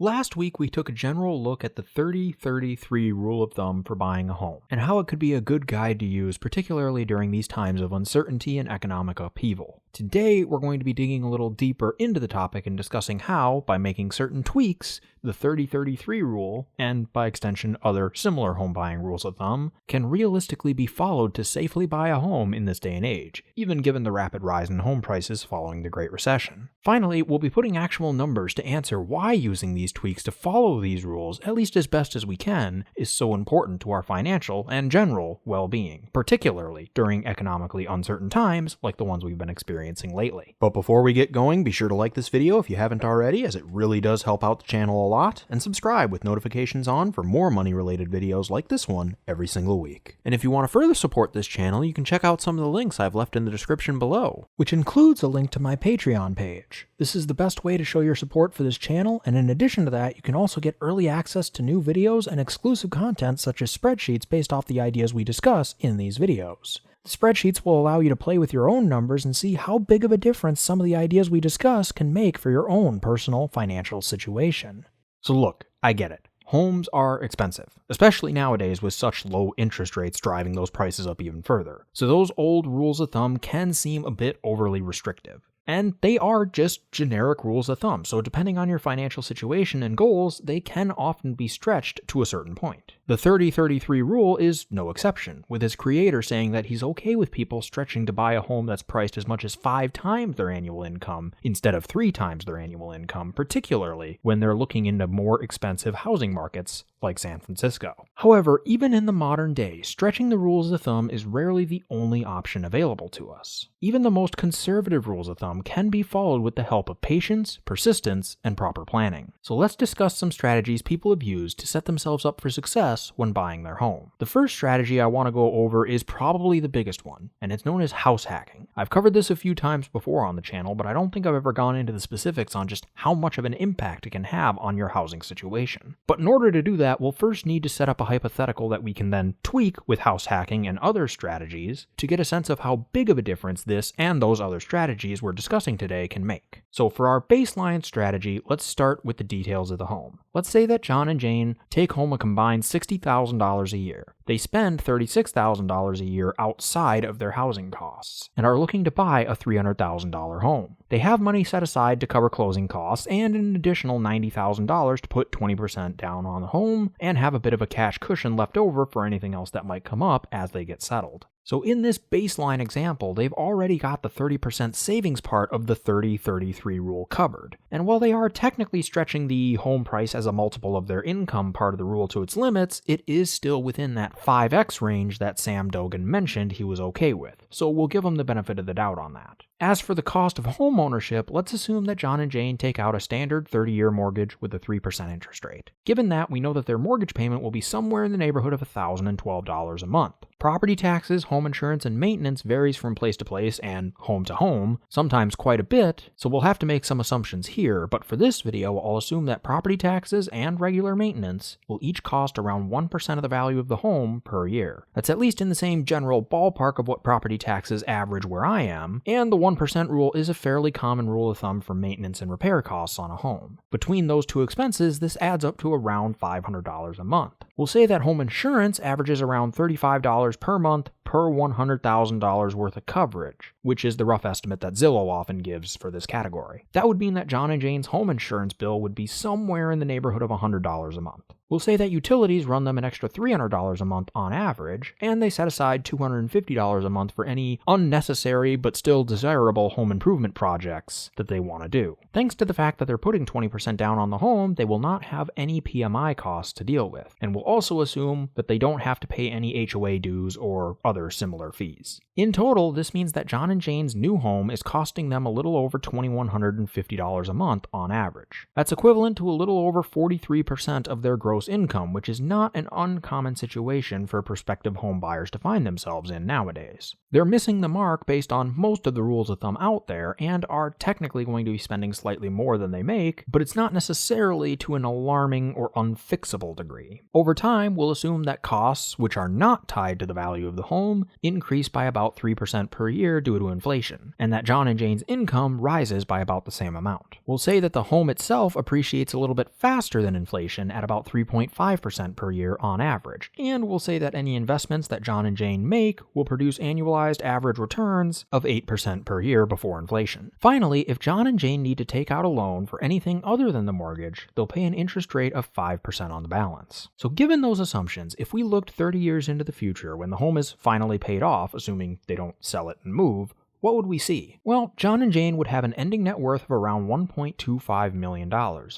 Last week, we took a general look at the 30-33 rule of thumb for buying a home, and how it could be a good guide to use, particularly during these times of uncertainty and economic upheaval. Today, we're going to be digging a little deeper into the topic and discussing how, by making certain tweaks, the 30-33 rule, and by extension other similar home buying rules of thumb, can realistically be followed to safely buy a home in this day and age, even given the rapid rise in home prices following the Great Recession. Finally, we'll be putting actual numbers to answer why using these tweaks to follow these rules, at least as best as we can, is so important to our financial and general well-being, particularly during economically uncertain times like the ones we've been experiencing lately. But before we get going, be sure to like this video if you haven't already, as it really does help out the channel a lot, and subscribe with notifications on for more money-related videos like this one every single week. And if you want to further support this channel, you can check out some of the links I've left in the description below, which includes a link to my Patreon page. This is the best way to show your support for this channel, and in addition to that, you can also get early access to new videos and exclusive content such as spreadsheets based off the ideas we discuss in these videos. The spreadsheets will allow you to play with your own numbers and see how big of a difference some of the ideas we discuss can make for your own personal financial situation. So look, I get it. Homes are expensive, especially nowadays with such low interest rates driving those prices up even further. So those old rules of thumb can seem a bit overly restrictive. And they are just generic rules of thumb, so depending on your financial situation and goals, they can often be stretched to a certain point. The 30-33 rule is no exception, with its creator saying that he's okay with people stretching to buy a home that's priced as much as 5 times their annual income instead of 3 times their annual income, particularly when they're looking into more expensive housing markets like San Francisco. However, even in the modern day, stretching the rules of thumb is rarely the only option available to us. Even the most conservative rules of thumb can be followed with the help of patience, persistence, and proper planning. So let's discuss some strategies people have used to set themselves up for success when buying their home. The first strategy I want to go over is probably the biggest one, and it's known as house hacking. I've covered this a few times before on the channel, but I don't think I've ever gone into the specifics on just how much of an impact it can have on your housing situation. But in order to do that, we'll first need to set up a hypothetical that we can then tweak with house hacking and other strategies to get a sense of how big of a difference this and those other strategies we're discussing today can make. So for our baseline strategy, let's start with the details of the home. Let's say that John and Jane take home a combined $60,000 a year. They spend $36,000 a year outside of their housing costs and are looking to buy a $300,000 home. They have money set aside to cover closing costs and an additional $90,000 to put 20% down on the home and have a bit of a cash cushion left over for anything else that might come up as they get settled. So in this baseline example, they've already got the 30% savings part of the 30-33 rule covered. And while they are technically stretching the home price as a multiple of their income part of the rule to its limits, it is still within that 5x range that Sam Dogan mentioned he was okay with. So we'll give them the benefit of the doubt on that. As for the cost of home ownership, let's assume that John and Jane take out a standard 30-year mortgage with a 3% interest rate. Given that, we know that their mortgage payment will be somewhere in the neighborhood of $1,012 a month. Property taxes, home insurance, and maintenance varies from place to place and home to home, sometimes quite a bit, so we'll have to make some assumptions here, but for this video, I'll assume that property taxes and regular maintenance will each cost around 1% of the value of the home per year. That's at least in the same general ballpark of what property taxes average where I am, and the 1% rule is a fairly common rule of thumb for maintenance and repair costs on a home. Between those two expenses, this adds up to around $500 a month. We'll say that home insurance averages around $35 per month per $100,000 worth of coverage, which is the rough estimate that Zillow often gives for this category. That would mean that John and Jane's home insurance bill would be somewhere in the neighborhood of $100 a month. We'll say that utilities run them an extra $300 a month on average, and they set aside $250 a month for any unnecessary but still desirable home improvement projects that they want to do. Thanks to the fact that they're putting 20% down on the home, they will not have any PMI costs to deal with, and we'll also assume that they don't have to pay any HOA dues or other similar fees. In total, this means that John and Jane's new home is costing them a little over $2,150 a month on average. That's equivalent to a little over 43% of their gross income, which is not an uncommon situation for prospective home buyers to find themselves in nowadays. They're missing the mark based on most of the rules of thumb out there and are technically going to be spending slightly more than they make, but it's not necessarily to an alarming or unfixable degree. Over Over time, we'll assume that costs, which are not tied to the value of the home, increase by about 3% per year due to inflation, and that John and Jane's income rises by about the same amount. We'll say that the home itself appreciates a little bit faster than inflation at about 3.5% per year on average, and we'll say that any investments that John and Jane make will produce annualized average returns of 8% per year before inflation. Finally, if John and Jane need to take out a loan for anything other than the mortgage, they'll pay an interest rate of 5% on the balance. So given those assumptions, if we looked 30 years into the future when the home is finally paid off, assuming they don't sell it and move, what would we see? Well, John and Jane would have an ending net worth of around $1.25 million,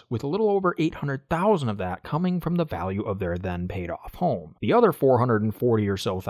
with a little over $800,000 of that coming from the value of their then paid off home. The other $440,000 or so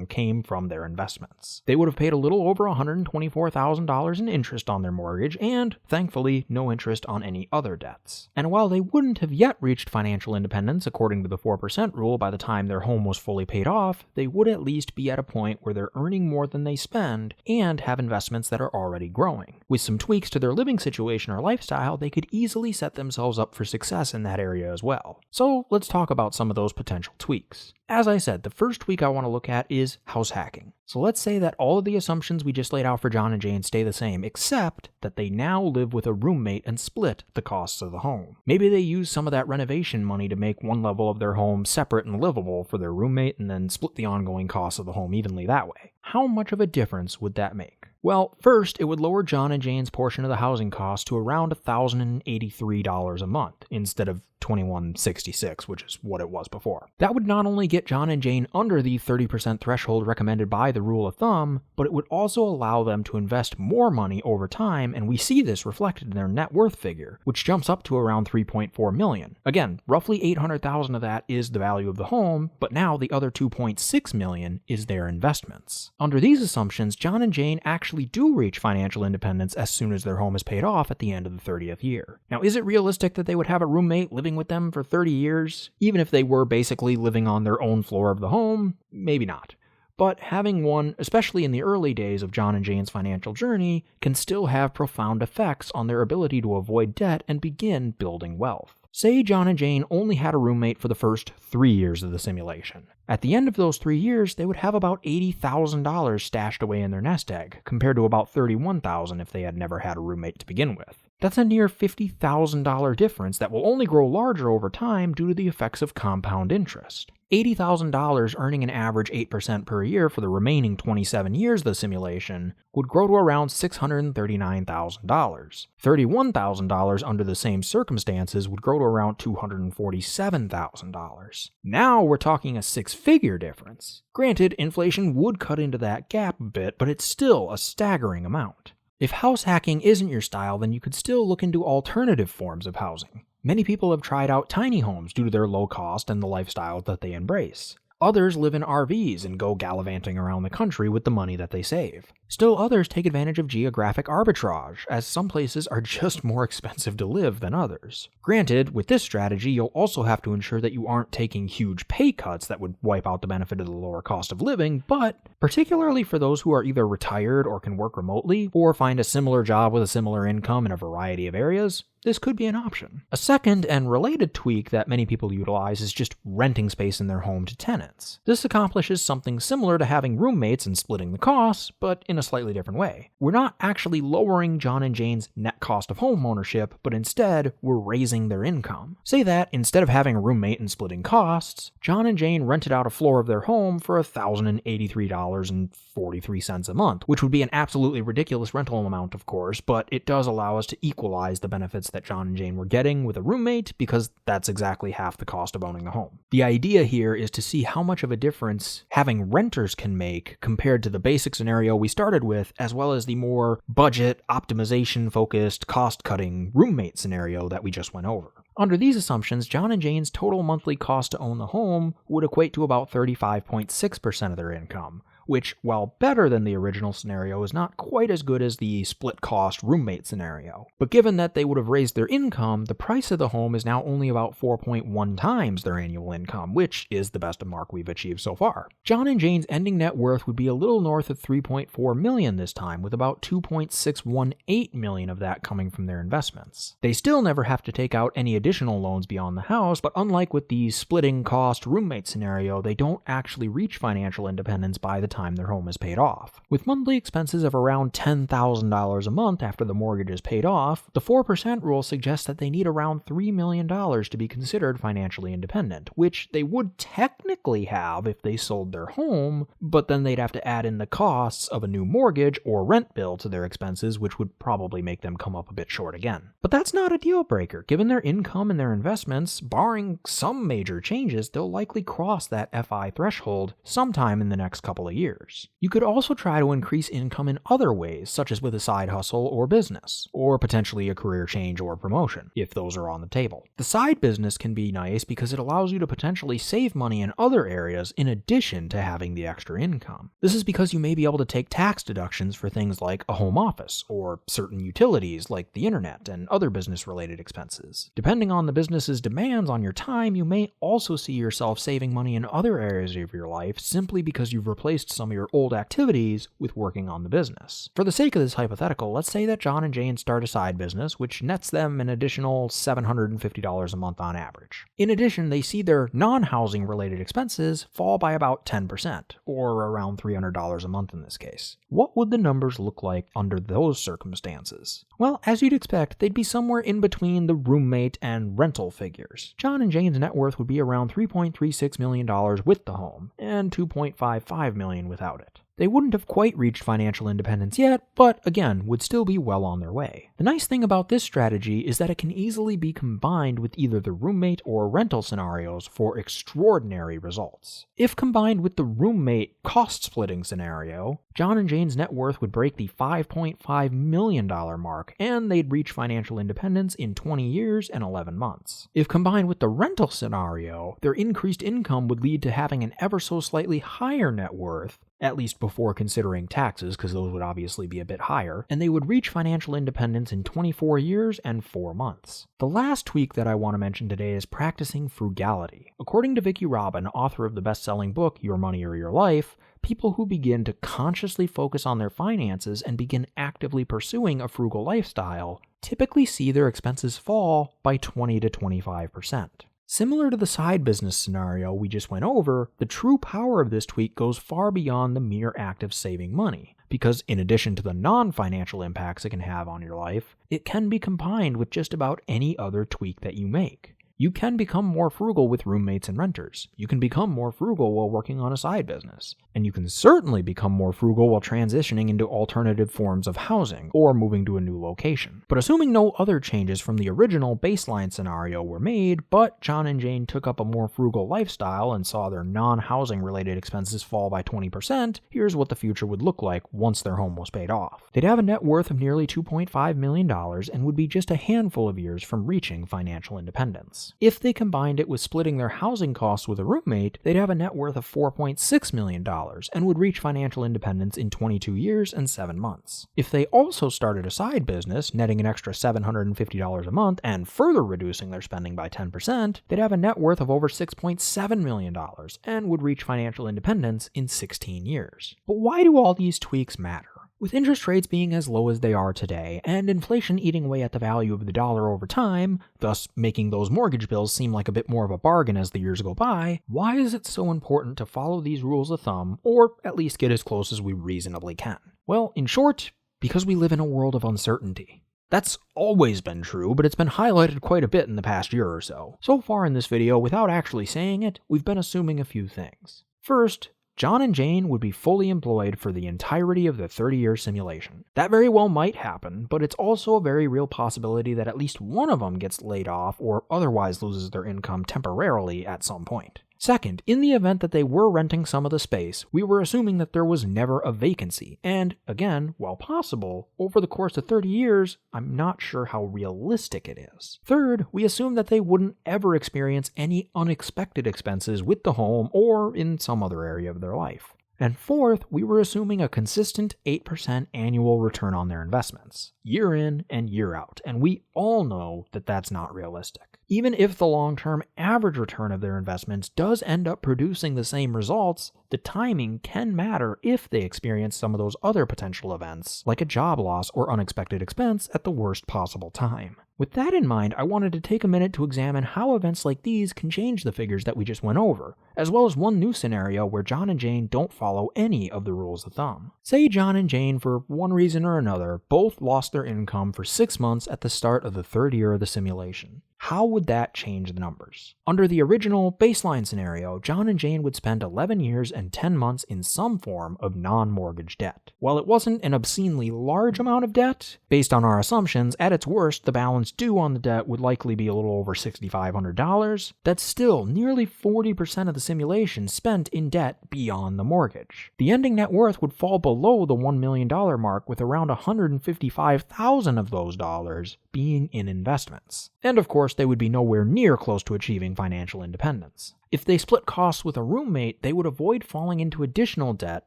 came from their investments. They would have paid a little over $124,000 in interest on their mortgage, and, thankfully, no interest on any other debts. And while they wouldn't have yet reached financial independence according to the 4% rule by the time their home was fully paid off, they would at least be at a point where they're earning more than they spend and have investments that are already growing. With some tweaks to their living situation or lifestyle, they could easily set themselves up for success in that area as well. So let's talk about some of those potential tweaks. As I said, the first tweak I want to look at is house hacking. So let's say that all of the assumptions we just laid out for John and Jane stay the same, except that they now live with a roommate and split the costs of the home. Maybe they use some of that renovation money to make one level of their home separate and livable for their roommate and then split the ongoing costs of the home evenly that way. How much of a difference would that make? Well, first, it would lower John and Jane's portion of the housing cost to around $1,083 a month instead of $2,166, which is what it was before. That would not only get John and Jane under the 30% threshold recommended by the rule of thumb, but it would also allow them to invest more money over time, and we see this reflected in their net worth figure, which jumps up to around $3.4 million. Again, roughly $800,000 of that is the value of the home, but now the other $2.6 million is their investments. Under these assumptions, John and Jane actually do reach financial independence as soon as their home is paid off at the end of the 30th year. Now, is it realistic that they would have a roommate living with them for 30 years, even if they were basically living on their own floor of the home? Maybe not. But having one, especially in the early days of John and Jane's financial journey, can still have profound effects on their ability to avoid debt and begin building wealth. Say John and Jane only had a roommate for the first 3 years of the simulation. At the end of those 3 years, they would have about $80,000 stashed away in their nest egg, compared to about $31,000 if they had never had a roommate to begin with. That's a near $50,000 difference that will only grow larger over time due to the effects of compound interest. $80,000 earning an average 8% per year for the remaining 27 years of the simulation would grow to around $639,000. $31,000 under the same circumstances would grow to around $247,000. Now we're talking a six-figure difference. Granted, inflation would cut into that gap a bit, but it's still a staggering amount. If house hacking isn't your style, then you could still look into alternative forms of housing. Many people have tried out tiny homes due to their low cost and the lifestyle that they embrace. Others live in RVs and go gallivanting around the country with the money that they save. Still others take advantage of geographic arbitrage, as some places are just more expensive to live than others. Granted, with this strategy, you'll also have to ensure that you aren't taking huge pay cuts that would wipe out the benefit of the lower cost of living, but particularly for those who are either retired or can work remotely, or find a similar job with a similar income in a variety of areas, this could be an option. A second and related tweak that many people utilize is just renting space in their home to tenants. This accomplishes something similar to having roommates and splitting the costs, but in a slightly different way. We're not actually lowering John and Jane's net cost of home ownership, but instead we're raising their income. Say that instead of having a roommate and splitting costs, John and Jane rented out a floor of their home for $1,083.43 a month, which would be an absolutely ridiculous rental amount, of course, but it does allow us to equalize the benefits that John and Jane were getting with a roommate, because that's exactly half the cost of owning the home. The idea here is to see how much of a difference having renters can make compared to the basic scenario we started with, as well as the more budget, optimization-focused, cost-cutting roommate scenario that we just went over. Under these assumptions, John and Jane's total monthly cost to own the home would equate to about 35.6% of their income, which, while better than the original scenario, is not quite as good as the split-cost roommate scenario. But given that they would have raised their income, the price of the home is now only about 4.1 times their annual income, which is the best mark we've achieved so far. John and Jane's ending net worth would be a little north of $3.4 million this time, with about $2.618 million of that coming from their investments. They still never have to take out any additional loans beyond the house, but unlike with the splitting cost roommate scenario, they don't actually reach financial independence by the time their home is paid off. With monthly expenses of around $10,000 a month after the mortgage is paid off, the 4% rule suggests that they need around $3 million to be considered financially independent, which they would technically have if they sold their home, but then they'd have to add in the costs of a new mortgage or rent bill to their expenses, which would probably make them come up a bit short again. But that's not a deal breaker. Given their income and their investments, barring some major changes, they'll likely cross that FI threshold sometime in the next couple of years. You could also try to increase income in other ways, such as with a side hustle or business, or potentially a career change or promotion, if those are on the table. The side business can be nice because it allows you to potentially save money in other areas in addition to having the extra income. This is because you may be able to take tax deductions for things like a home office or certain utilities like the internet and other business-related expenses. Depending on the business's demands on your time, you may also see yourself saving money in other areas of your life simply because you've replaced some of your old activities with working on the business. For the sake of this hypothetical, let's say that John and Jane start a side business, which nets them an additional $750 a month on average. In addition, they see their non-housing related expenses fall by about 10%, or around $300 a month in this case. What would the numbers look like under those circumstances? Well, as you'd expect, they'd be somewhere in between the roommate and rental figures. John and Jane's net worth would be around $3.36 million with the home, and $2.55 million without it. They wouldn't have quite reached financial independence yet, but again, would still be well on their way. The nice thing about this strategy is that it can easily be combined with either the roommate or rental scenarios for extraordinary results. If combined with the roommate cost-splitting scenario, John and Jane's net worth would break the $5.5 million mark, and they'd reach financial independence in 20 years and 11 months. If combined with the rental scenario, their increased income would lead to having an ever so slightly higher net worth, at least before considering taxes, because those would obviously be a bit higher, and they would reach financial independence in 24 years and 4 months. The last tweak that I want to mention today is practicing frugality. According to Vicki Robin, author of the best-selling book Your Money or Your Life, people who begin to consciously focus on their finances and begin actively pursuing a frugal lifestyle typically see their expenses fall by 20 to 25%. Similar to the side business scenario we just went over, the true power of this tweak goes far beyond the mere act of saving money, because in addition to the non-financial impacts it can have on your life, it can be combined with just about any other tweak that you make. You can become more frugal with roommates and renters. You can become more frugal while working on a side business. And you can certainly become more frugal while transitioning into alternative forms of housing or moving to a new location. But assuming no other changes from the original baseline scenario were made, but John and Jane took up a more frugal lifestyle and saw their non-housing related expenses fall by 20%, here's what the future would look like once their home was paid off. They'd have a net worth of nearly $2.5 million and would be just a handful of years from reaching financial independence. If they combined it with splitting their housing costs with a roommate, they'd have a net worth of $4.6 million and would reach financial independence in 22 years and 7 months. If they also started a side business, netting an extra $750 a month and further reducing their spending by 10%, they'd have a net worth of over $6.7 million and would reach financial independence in 16 years. But why do all these tweaks matter? With interest rates being as low as they are today, and inflation eating away at the value of the dollar over time, thus making those mortgage bills seem like a bit more of a bargain as the years go by, why is it so important to follow these rules of thumb, or at least get as close as we reasonably can? Well, in short, because we live in a world of uncertainty. That's always been true, but it's been highlighted quite a bit in the past year or so. So far in this video, without actually saying it, we've been assuming a few things. First, John and Jane would be fully employed for the entirety of the 30-year simulation. That very well might happen, but it's also a very real possibility that at least one of them gets laid off or otherwise loses their income temporarily at some point. Second, in the event that they were renting some of the space, we were assuming that there was never a vacancy, and again, while possible, over the course of 30 years, I'm not sure how realistic it is. Third, we assumed that they wouldn't ever experience any unexpected expenses with the home or in some other area of their life. And fourth, we were assuming a consistent 8% annual return on their investments, year in and year out, and we all know that that's not realistic. Even if the long-term average return of their investments does end up producing the same results, the timing can matter if they experience some of those other potential events, like a job loss or unexpected expense at the worst possible time. With that in mind, I wanted to take a minute to examine how events like these can change the figures that we just went over, as well as one new scenario where John and Jane don't follow any of the rules of thumb. Say John and Jane, for one reason or another, both lost their income for 6 months at the start of the third year of the simulation. How would that change the numbers? Under the original baseline scenario, John and Jane would spend 11 years and 10 months in some form of non-mortgage debt. While it wasn't an obscenely large amount of debt, based on our assumptions, at its worst, the balance due on the debt would likely be a little over $6,500. That's still nearly 40% of the simulation spent in debt beyond the mortgage. The ending net worth would fall below the $1 million mark, with around $155,000 of those dollars being in investments. And of course, they would be nowhere near close to achieving financial independence. If they split costs with a roommate, they would avoid falling into additional debt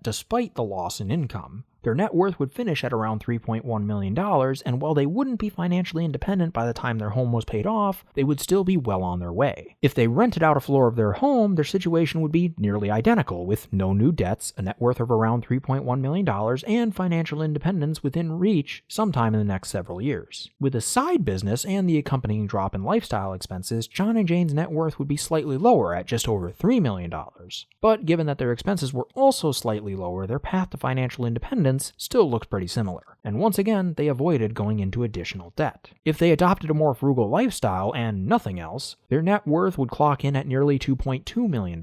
despite the loss in income. Their net worth would finish at around $3.1 million, and while they wouldn't be financially independent by the time their home was paid off, they would still be well on their way. If they rented out a floor of their home, their situation would be nearly identical, with no new debts, a net worth of around $3.1 million, and financial independence within reach sometime in the next several years. With a side business and the accompanying drop in lifestyle expenses, John and Jane's net worth would be slightly lower at just over $3 million. But given that their expenses were also slightly lower, their path to financial independence still looked pretty similar, and once again, they avoided going into additional debt. If they adopted a more frugal lifestyle and nothing else, their net worth would clock in at nearly $2.2 million.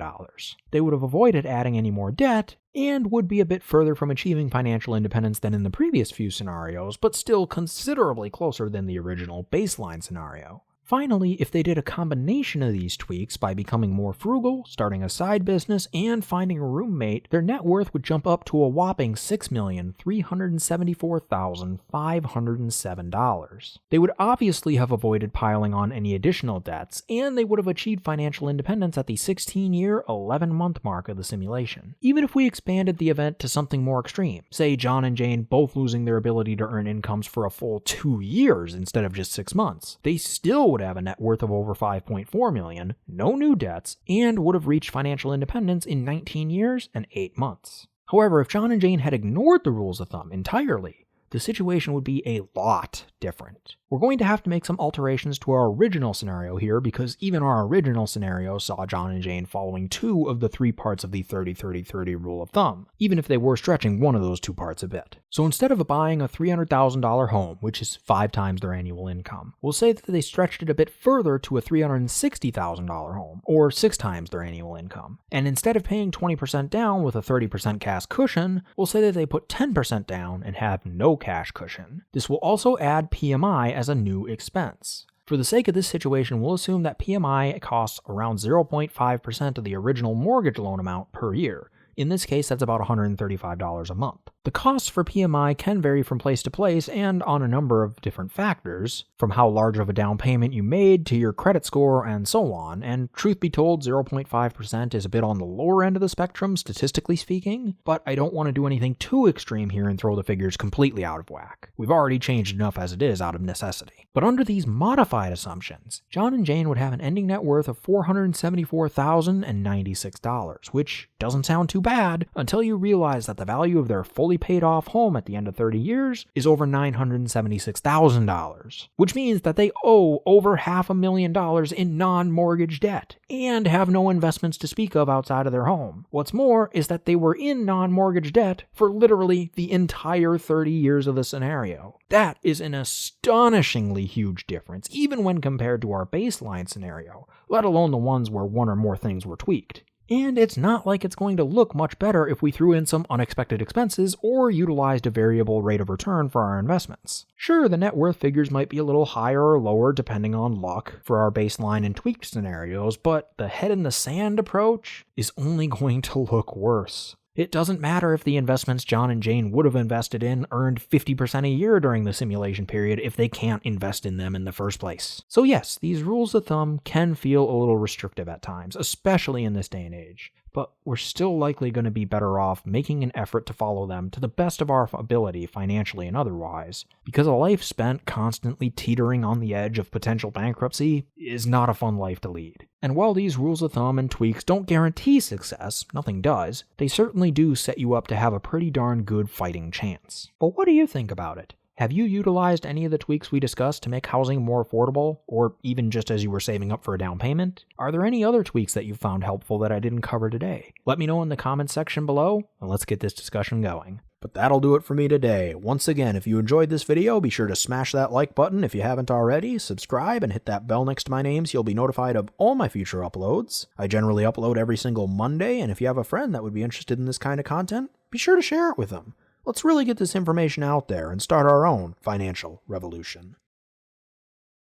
They would have avoided adding any more debt, and would be a bit further from achieving financial independence than in the previous few scenarios, but still considerably closer than the original baseline scenario. Finally, if they did a combination of these tweaks by becoming more frugal, starting a side business, and finding a roommate, their net worth would jump up to a whopping $6,374,507. They would obviously have avoided piling on any additional debts, and they would have achieved financial independence at the 16-year, 11-month mark of the simulation. Even if we expanded the event to something more extreme, say John and Jane both losing their ability to earn incomes for a full 2 years instead of just 6 months, they still would have a net worth of over $5.4 million, no new debts, and would have reached financial independence in 19 years and 8 months. However, if John and Jane had ignored the rules of thumb entirely, the situation would be a lot different. We're going to have to make some alterations to our original scenario here, because even our original scenario saw John and Jane following 2 of the 3 parts of the 30-30-30 rule of thumb, even if they were stretching one of those 2 parts a bit. So instead of buying a $300,000 home, which is 5 times their annual income, we'll say that they stretched it a bit further to a $360,000 home, or 6 times their annual income. And instead of paying 20% down with a 30% cash cushion, we'll say that they put 10% down and have no cash cushion. This will also add PMI as a new expense. For the sake of this situation, we'll assume that PMI costs around 0.5% of the original mortgage loan amount per year. In this case, that's about $135 a month. The costs for PMI can vary from place to place and on a number of different factors, from how large of a down payment you made to your credit score and so on, and truth be told, 0.5% is a bit on the lower end of the spectrum, statistically speaking, but I don't want to do anything too extreme here and throw the figures completely out of whack. We've already changed enough as it is out of necessity. But under these modified assumptions, John and Jane would have an ending net worth of $474,096, which doesn't sound too bad until you realize that the value of their fully paid off home at the end of 30 years is over $976,000, which means that they owe over $500,000 in non-mortgage debt and have no investments to speak of outside of their home. What's more is that they were in non-mortgage debt for literally the entire 30 years of the scenario. That is an astonishingly huge difference, even when compared to our baseline scenario, let alone the ones where one or more things were tweaked. And it's not like it's going to look much better if we threw in some unexpected expenses or utilized a variable rate of return for our investments. Sure, the net worth figures might be a little higher or lower depending on luck for our baseline and tweaked scenarios, but the head in the sand approach is only going to look worse. It doesn't matter if the investments John and Jane would have invested in earned 50% a year during the simulation period if they can't invest in them in the first place. So yes, these rules of thumb can feel a little restrictive at times, especially in this day and age. but we're still likely going to be better off making an effort to follow them to the best of our ability financially and otherwise, because a life spent constantly teetering on the edge of potential bankruptcy is not a fun life to lead. And while these rules of thumb and tweaks don't guarantee success, nothing does, they certainly do set you up to have a pretty darn good fighting chance. But what do you think about it? Have you utilized any of the tweaks we discussed to make housing more affordable, or even just as you were saving up for a down payment? Are there any other tweaks that you found helpful that I didn't cover today? Let me know in the comments section below, and let's get this discussion going. But that'll do it for me today. Once again, if you enjoyed this video, be sure to smash that like button if you haven't already, subscribe, and hit that bell next to my name so you'll be notified of all my future uploads. I generally upload every single Monday, and if you have a friend that would be interested in this kind of content, be sure to share it with them. Let's really get this information out there and start our own financial revolution.